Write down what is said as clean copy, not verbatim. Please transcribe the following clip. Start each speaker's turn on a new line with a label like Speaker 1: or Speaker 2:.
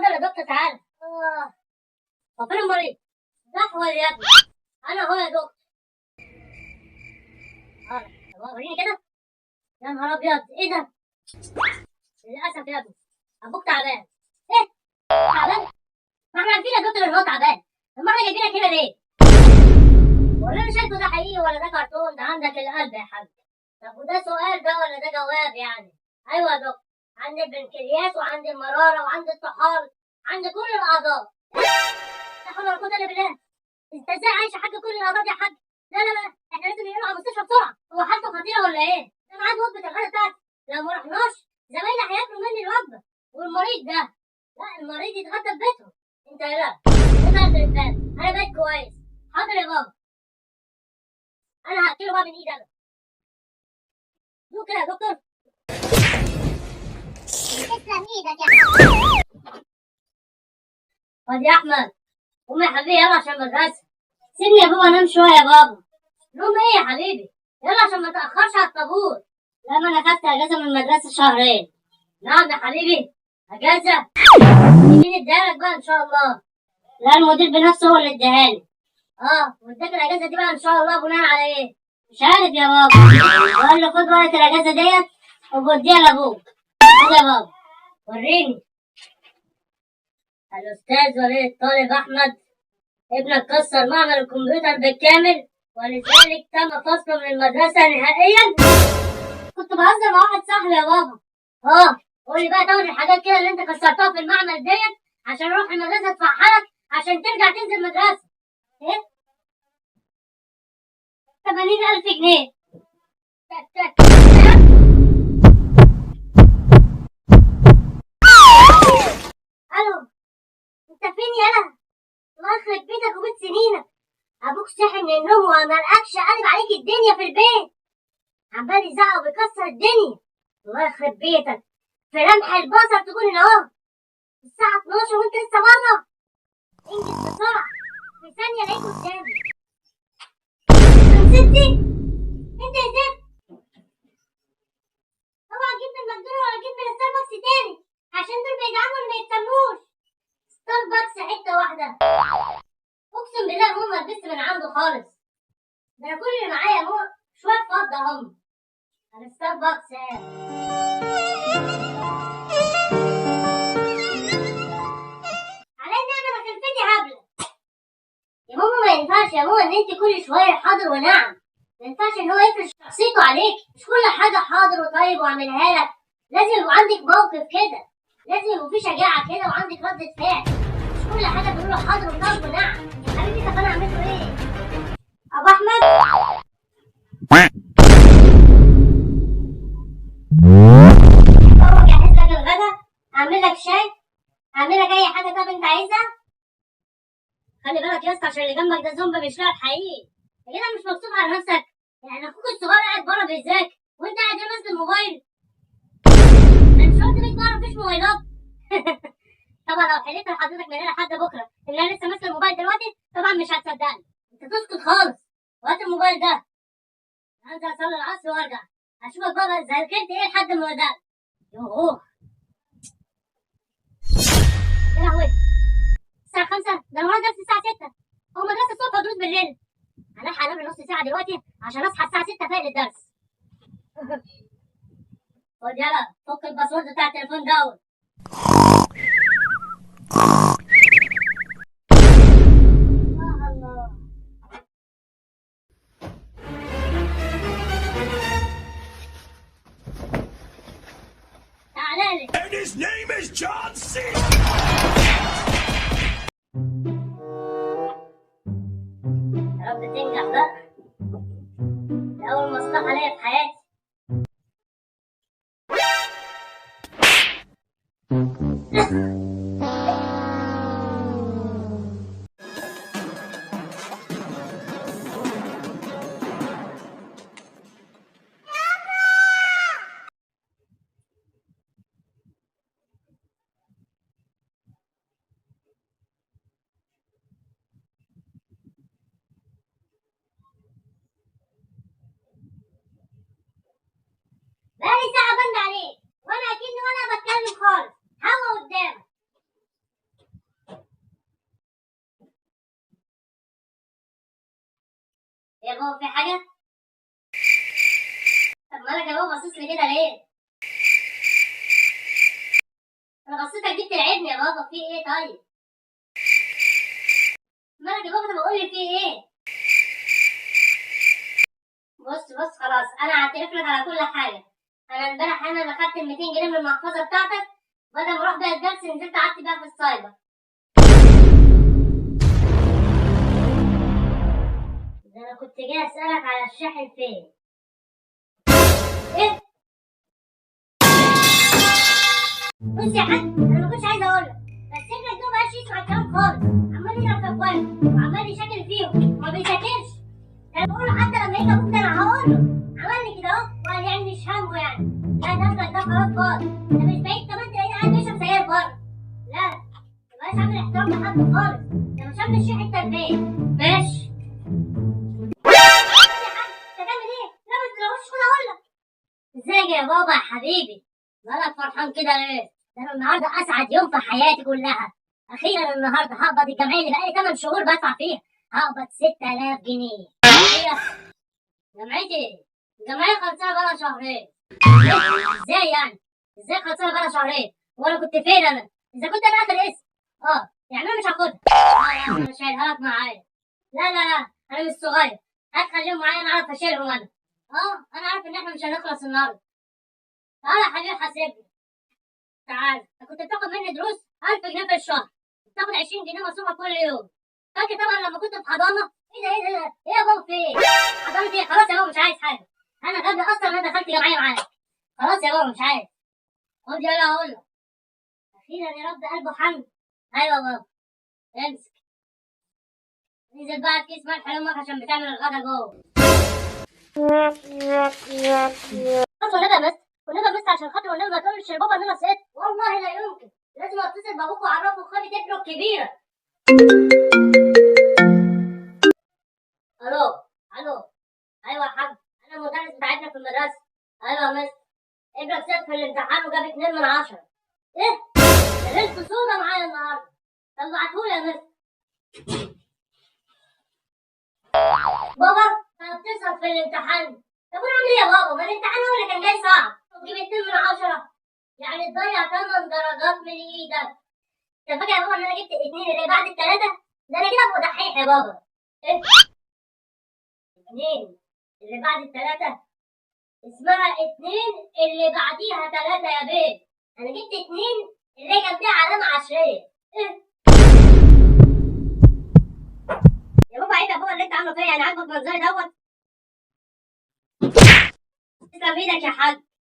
Speaker 1: اتفضل يا دكتور تعالى. هو فين المريض؟ لحظة يا ابني، أنا أهو يا دكتور. وريني كده. يا نهار أبيض، إيه ده؟ للأسف يا ابني أبوك تعبان. إيه؟ تعبان؟ ما إحنا عارفين يا دكتور إن هو تعبان، أمال إحنا جايبينك هنا ليه؟ ولا أنا شايفه ده حقيقي ولا ده كرتون؟ ده عندك القلب يا حاج. طب وده سؤال ده ولا ده جواب يعني؟ أيوه يا دكتور، عندي البنكرياس وعندي المرارة وعندي الطحال، عندي كل الأعضاء. لا حول ولا قوة إلا بالله. أنت إزاي عايش يا حاج كل الأعضاء دي يا حاج؟ لا لا لا، إحنا لازم ننقله على المستشفى بسرعة. هو حالته خطيرة ولا إيه؟ ده ميعاد وجبة الغداء بتاعتي، لو ما رحناش زمايلي هياكلوا مني الوجبة، والمريض ده لا، المريض يتغدى في بيتهم. أنت لا، اقفل الباب، أنا بقيت كويس. حاضر يا بابا، أنا هأكله بقى من إيدي أنا. دوق كده يا دكتور. تسلم إيدك يا حبيبي. خد يا أحمد، قوم يا حبيبي يلا عشان المدرسة. سيبني يا بابا أنام شوية يا بابا. نوم إيه يا حبيبي؟ يلا عشان ما تأخرش على الطابور. لا، ما أنا خدت أجازة من المدرسة شهرين. نعم يا حبيبي، أجازة؟ مين اداها لك بقى إن شاء الله؟ لا، المدير بنفسه هو اللي اداهالي. واداك الأجازة دي بقى إن شاء الله بناء على إيه؟ مش عارف يا بابا. وقال له خد ورقة الأجازة ديت ووديها لأبوك. خد يا بابا، وريني. الأستاذ ولي الطالب أحمد، ابنك كسر معمل الكمبيوتر بالكامل ولذلك تم فصله من المدرسة نهائيا. كنت بهزر مع واحد صاحبي يا بابا. قولي بقى تاخد الحاجات كده اللي انت كسرتها في المعمل ديت عشان اروح المدرسة ادفعها لك عشان ترجع تنزل مدرسة. ايه؟ 80,000 جنيه. الو، انت فين يالا؟ الله يخرب بيتك وبيت سنينك. ابوك صحي من النوم وملقكش قلب عليك الدنيا في البيت، عمال يزعق وبيكسر الدنيا. الله يخرب بيتك، في لمح البصر تكون هنا اهو الساعة 12 وانت لسه بره. انجز بسرعة، في ثانية الاقيك قدامي. نسيتي؟ انت يا زفت، اوعى تجيب من ماكدونالدز ولا تجيب من ستاربكس تاني عشان دول بيدعموا اللي ما يتسموش. ستاربكس حتة واحدة، اقسم بالله مو ما لبست من عنده خالص. ده انا كل اللي معايا مو شوية فضة هم على ستاربكس يعني. على ان انا خلفتي هبلة يا ماما. ما ينفعش يا ماما ان انت كل شوية حاضر ونعم. ما ينفعش ان هو يفرش شخصيته عليك. مش كل حاجة حاضر وطيب واعملها لك، لازم يبقى عندك موقف كده، لازم يبقى في شجاعة كده وعندك ردة فعل. مش كل حاجة تقول له حاضر وطيب ونعم. حبيبتي طب انا اعمل له ايه؟ ابو احمد، بابا جهز لك الغدا، اعمل لك شاي، اعمل لك اي حاجة طب انت عايزها. خلي بالك يا اسطى عشان اللي جنبك ده زومبي مش لاعب حقيقي. يا جدع مش مبسوط على نفسك؟ يعني اخوك الصغير قاعد بره بيذاكر وانت قاعد هنا ماسك الموبايل. انا مش قلت لك بره مفيش موبايلات؟ طبعا لو حليت لحضرتك من هنا لحد بكره ان انا لسه ماسك الموبايل دلوقتي طبعا مش هتصدقني. انت تسكت خالص وهات الموبايل ده. هنزل اصلي العصر وارجع اشوفك بقى ذاكرت ايه لحد ما بدات. يوه يا لهوي، الساعة 5؟ ده المرة درس الساعة 6. هو مدرسة الصبح ودروس بالليل. هنلحق انام نص ساعة دلوقتي عشان اصحى الساعة 6 فايق للدرس. خد يلا فك الباسورد بتاع التليفون دوت. الله. تعالى لي.
Speaker 2: And his name is John C.
Speaker 1: يا رب تنجح بقى، دي أول مصلحة ليا في حياتي. يا بابا في حاجة؟ طب مالك يا بابا باصص لي كده ليه؟ انا بصيتك دي بترعبني يا بابا، في ايه طيب؟ مالك يا بابا؟ طب قول لي في ايه؟ بص خلاص، انا هعترف لك على كل حاجة. انا امبارح انا اللي خدت ال 200 جنيه من المحفظة بتاعتك، بدل ما اروح بيها الدرس نزلت قعدت بيها في السايبر. ده انا كنت جاي اسألك على الشاحن فين؟ ايه؟ بص يا حاج، انا ما كنتش عايزه اقول لك، بس ابنك ده مبقاش يسمع الكلام خالص، عمال يضرب في اخواته وعمال يشكل فيهم وما بيذاكرش. ده انا بقول له حتى لما يجي ابوك ده انا هقول له عمل لي كده اهو، وقال يعني مش همه يعني. لا ده ابنك ده خلاص باظ، ده مش بعيد كمان تلاقيه قاعد بيشرب سجاير بره. لا مبقاش عامل احترام لحد خالص، ده مش عامل شيء التربيه. ماشي يا حاج، انت تعمل ايه؟ لا ما تضربوش، خد اقول لك. ازيك يا بابا يا حبيبي؟ مالك فرحان كده ليه؟ ده انا النهارده اسعد يوم في حياتي كلها. اخيرا النهارده هقبض الجمعيه اللي بقالي 8 شهور بدفع فيها، هقبض 6000 جنيه. هي جمعيتي؟ الجمعيه خلصانه بقى شهرين. ازاي يعني؟ ازاي خلصانه بقى شهرين؟ وانا كنت فين انا؟ اذا كنت انا اخر اسم، يعني انا مش هاخدها. لا انا مش هشيلها لك معايا. لا انا مش صغير، هتخليهم معايا، انا عارف اشيلهم انا. انا عارف ان احنا مش هنخلص النهارده. تعالى يا حبيبي حاسبني. تعالى، انت كنت بتاخد مني دروس 1000 جنيه في الشهر، بتاخد 20 جنيه مصروفك كل يوم. فاكر طبعا لما كنت في حضانه؟ ايه ده ايه يا بابا في ايه؟ حضانه ايه؟ خلاص يا بابا مش عايز حاجه، انا غبي اصلا انا دخلت جمعيه معاك. خلاص يا بابا مش عايز. خد يلا اقول لك. اخيرا يا رب قلبه حن. ايوه يا بابا، امسك. انزل بقى كيس ملح لامك عشان بتعمل الغدا جوه. خد والنبي بس، والنبي بس عشان خاطر، والنبي ما تقولش لبابا ان انا سقطت، والله لا يمكن. لازم اتصل بابوك واعرفه خالد ابنه الكبيره. الو. الو. ايوه يا حاج، انا المدرس بتاعتنا في المدرسه. ايوه يا مستر، ابنك سقط في الامتحان وجاب 2 من 10. ايه؟ ده ليلته سودا معايا النهارده. طب ابعتهولي يا مستر. بابا انا بتسقط في الامتحان. طب انا اعمل ايه يا بابا؟ ما الامتحان هو اللي كان جاي صعب، وتجيب 2 من 10 يعني تضيع 8 درجات من ايدك. انت فاكر يا بابا ان انا جبت 2 اللي بعد الثلاثه؟ ده انا كده ابقى دحيح يا بابا. ايه؟ 2 اللي بعد الثلاثه اسمها 2 اللي بعديها 3 يا بيه. انا جبت 2 اللي جنبيها علامه عشريه. ايه؟ يا بابا عيب يا بابا اللي انت عامله فيا، يعني عاجبك منظري دوت؟ تسلم ايدك يا حاج.